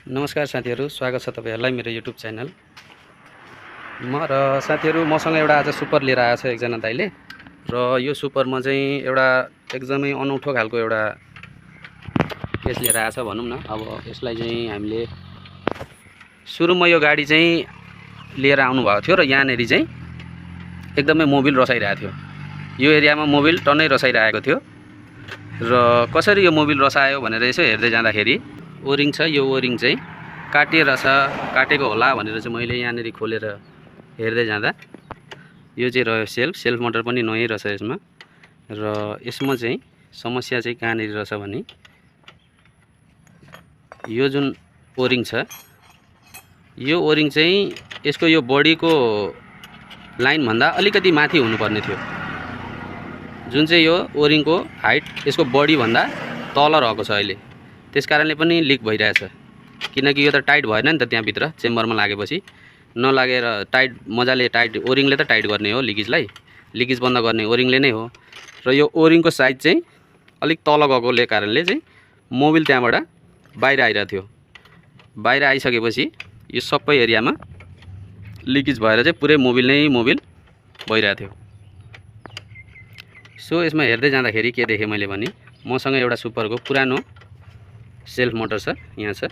नमस्कार साथीहरु, स्वागत छ तपाईहरुलाई मेरो युट्युब च्यानल। साथीहरु मसँग एउटा आज सुपर लिएर आएको छ एकजना दाइले र यो सुपरमा चाहिँ एउटा एकदमै अनौठो खालको एउटा केस लिएर आएको छ भनौं न। अब यसलाई चाहिँ हामीले सुरुमा यो गाडी चाहिँ लिएर आउनु भएको थियो र यहाँनेरि चाहिँ एकदमै मोबिल रसाइरहेको थियो। यो एरियामा मोबिल टन्नै रसाइरहेको थियो र कसरी यो मोबिल रसायो भनेर यसो हेर्दै जाँदाखेरि ओरिङ छ, यो ओरिङ चाहिँ काटेको होला भनेर चाहिँ मैले यहाँनेरि खोलेर हेर्दै जाँदा यो चाहिँ रह्यो सेल्फ मोटर पनि नयाँ रहेछ यसमा। र यसमा चाहिँ समस्या चाहिँ कहाँनेरि रहेछ भने यो जुन ओरिङ छ, यो ओरिङ चाहिँ यसको यो बडीको लाइन भन्दा अलिकति माथि हुनुपर्ने थियो। जुन चाहिँ यो ओरिङको हाइट यसको बडी भन्दा तल रहेको छ अहिले, त्यसकारणले पनि लिक भइरहेछ। किनकि यो त टाइट भएन नि त, त्यहाँ भित्र चेम्बरमा लागेपछि नलागेर टाइट मजाले टाइट ओरिङले त टाइट गर्ने हो, लिकेज बन्द गर्ने ओरिङले नै हो। र यो ओरिङको साइज चाहिँ अलिक तल गएकोले कारणले चाहिँ मोबिल त्यहाँबाट बाहिर आइरहेको थियो। बाहिर आइसकेपछि यो सबै एरियामा लिकेज भएर चाहिँ पुरै मोबिल भइरहेको थियो। सो यसमा हेर्दै जाँदाखेरि के देखेँ मैले भने मसँग एउटा सुपरको पुरानो सेल्फ मोटर छ, यहाँ छ।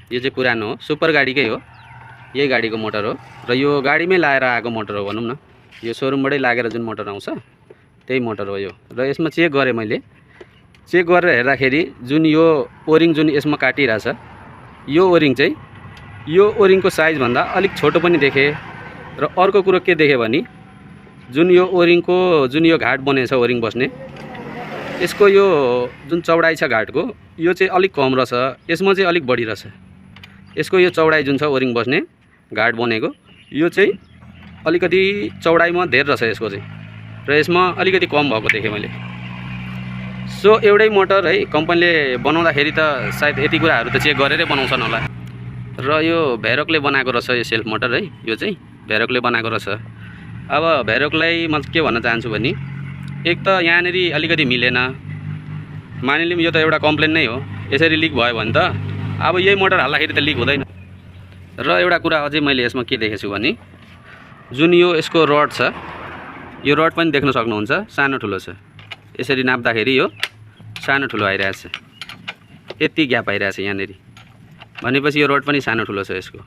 यो चाहिँ पुरानो हो, सुपर गाडीकै हो, यही गाडीको मोटर हो र यो गाडीमै लाएर आएको मोटर हो भनौं न। यो सोरुमबाटै लागेर जुन मोटर आउँछ त्यही मोटर हो यो। र यसमा चेक गरेँ मैले, चेक गरेर हेर्दाखेरि जुन यो ओरिङ जुन यसमा काटिरहेछ, यो ओरिङ चाहिँ यो ओरिङको साइज भन्दा अलिक छोटो पनि देखेँ। र अर्को कुरो के देखेँ भने जुन यो ओरिङको जुन यो घाट बनेछ ओरिङ बस्ने, यसको यो जुन चौडाइ छ घाटको, यो चाहिँ अलिक कम रहेछ, यसमा चाहिँ अलिक बढी रहेछ। यसको यो चौडाइ जुन छ ओरिङ बस्ने घाट बनेको, यो चाहिँ अलिकति चौडाइमा धेर रहेछ यसको चाहिँ, र यसमा अलिकति कम भएको देखेँ मैले। सो एउटै मोटर है, कम्पनीले बनाउँदाखेरि त सायद यति कुराहरू त चेक गरेरै बनाउँछन् होला। र यो भेरोकले बनाएको रहेछ यो सेल्फ मोटर है, यो चाहिँ भेरोकले बनाएको रहेछ। अब भेरोकलाई म के भन्न चाहन्छु भने एक त यहाँनेरि अलिकति मिलेन, मानिलिउँ यो त एउटा कम्प्लेन नै हो। यसरी लिक भयो भने त अब यही मोटर हाल्दाखेरि त लिक हुँदैन। र एउटा कुरा अझै मैले यसमा के देखेछु भने जुन यो यसको रड छ, यो रड पनि देख्न सक्नुहुन्छ सानो ठुलो छ। यसरी नाप्दाखेरि यो सानो ठुलो आइरहेछ, यति ग्याप आइरहेछ यहाँनेरि, भनेपछि यो रड पनि सानो ठुलो छ यसको।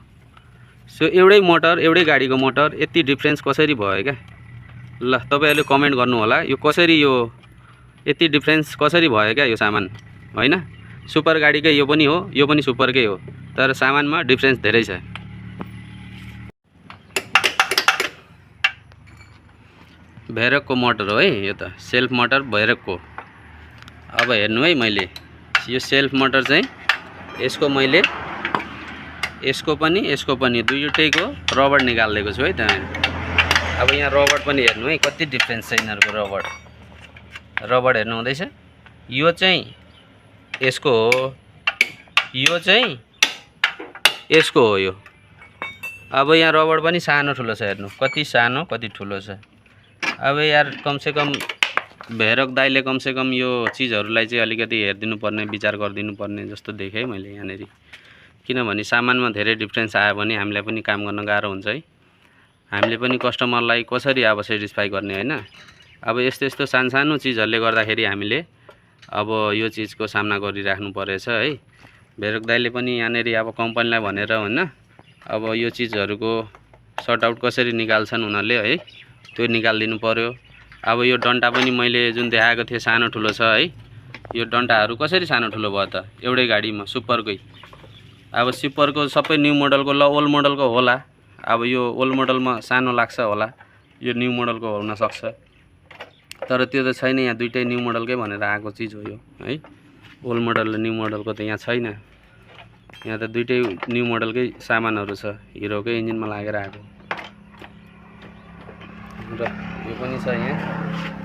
सो एउटै मोटर, एउटै गाडीको मोटर, यति डिफ्रेन्स कसरी भयो क्या? ल तपाईहरुले कमेन्ट गर्नु होला, यो कसरी, यो यति डिफ्रेन्स कसरी भयो क्या यो सामान, हैन? सुपर गाडीकै यो पनि हो, यो पनि सुपरकै हो, तर सामानमा डिफ्रेन्स धेरै छ। भेरोकको मोटर हो है यो त, सेल्फ मोटर भेरोकको। अब हेर्नु है, मैले यो सेल्फ मोटर चाहिँ यसको मैले यसको पनि दुईटैको रबर निकाल्दिएको छु है त। अब यहाँ रबर पनि हेर्नु है, कति डिफ्रेन्स छ यिनीहरुको रबर हेर्नु हुँदैछ। यो चाहिँ यसको हो, यो चाहिँ यसको हो यो। अब यहाँ रबर पनि सानो ठुलो छ, हेर्नु कति सानो कति ठुलो छ। अब यार कमसेकम भेरोक दाइले कमसेकम यो चीजहरुलाई चाहिँ अलिकति हेर्दिनु पर्ने, विचार गरिदिनु पर्ने जस्तो देखेँ मैले यहाँनेरि। किनभने सामानमा धेरै डिफ्रेन्स आयो भने हामीलाई पनि काम गर्न गाह्रो हुन्छ है। हामीले पनि कस्टमरलाई कसरी अब सेटिस्फाई गर्ने, हैन? अब यस्तो सानो चीजहरुले गर्दाखेरि हामीले अब यो चीजको सामना गरिराख्नु परेछ है। भेरोक दाइले पनि यहाँनेरि अब कम्पनीलाई भनेर, हैन, अब यो चीजहरुको सर्ट आउट कसरी निकाल्छन् उनीहरुले है, त्यो निकाल्दिनु पर्यो। अब यो डन्टा पनि मैले जुन देखाएको थिएँ सानो ठुलो छ है, यो डन्टाहरु कसरी सानो ठुलो भयो त एउटै गाडीमा, सुपरकै। अब सुपरको सबै न्यू मोडलको, ल ओल्ड मोडलको होला, अब यो ओल्ड मोडलमा सानो लाग्छ होला, यो न्यू मोडलको हुन सक्छ, तर त्यो त छैन। यहाँ दुईटै न्यू मोडलकै भनेर आएको चीज हो यो है। ओल्ड मोडल र न्यू मोडलको त यहाँ छैन, यहाँ त दुईटै न्यू मोडलकै सामानहरु छ, हिरोकै इन्जिनमा लागेर आएको। र यो पनि छ यहाँ।